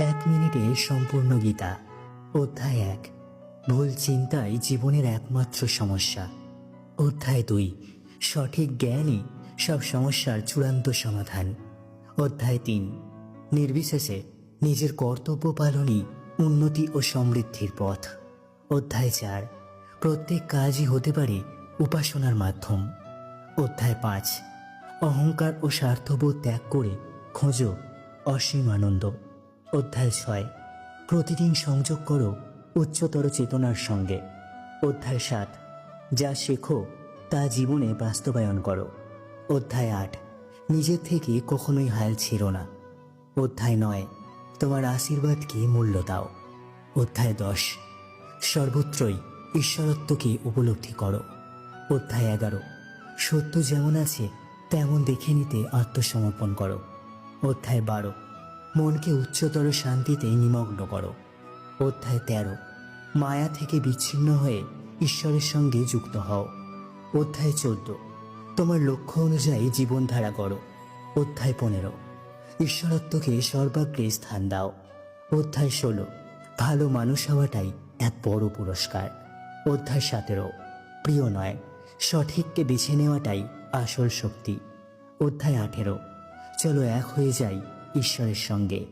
1 মিনিটে সম্পূর্ণ গীতা। অধ্যায় 1। ভুল চিন্তাই জীবনের একমাত্র সমস্যা। অধ্যায় 2। সঠিক জ্ঞানই সব সমস্যার চূড়ান্ত সমাধান। অধ্যায় 3। নির্বিশেষে নিজের কর্তব্য পালনই উন্নতি ও সমৃদ্ধির পথ। অধ্যায় 4। প্রত্যেক কাজই হতে পারে উপাসনার মাধ্যম। অধ্যায় 5। অহংকার ও স্বার্থবোধ ত্যাগ করে খোঁজো অসীম আনন্দ। অধ্যায় 6। প্রতিদিন সংযোগ করো উচ্চতর চেতনার সঙ্গে। অধ্যায় 7। যা শেখো তা জীবনে বাস্তবায়ন করো। অধ্যায় 8। নিজের থেকে কখনোই হাল ছেড়ো না। অধ্যায় 9। তোমার আশীর্বাদকে মূল্য দাও। অধ্যায় 10। সর্বত্রই ঈশ্বরত্বকে উপলব্ধি করো। অধ্যায় 11। সত্য যেমন আছে তেমন দেখে নিতে আত্মসমর্পণ করো। অধ্যায় 12। মনকে উচ্চতর শান্তিতে নিমগ্ন করো। অধ্যায় 13। মায়া থেকে বিচ্ছিন্ন হয়ে ঈশ্বরের সঙ্গে যুক্ত হও। অধ্যায় 14। তোমার লক্ষ্য অনুযায়ী জীবনধারা করো। অধ্যায় 15। ঈশ্বরত্বকে সর্বাগ্রে স্থান দাও। অধ্যায় 16। ভালো মানুষ হওয়াটাই এক বড় পুরস্কার। অধ্যায় 17। প্রিয় নয়, সঠিককে বেছে নেওয়াটাই আসল শক্তি। অধ্যায় 18। চলো এক হয়ে যাই ঈশ্বরের সঙ্গে।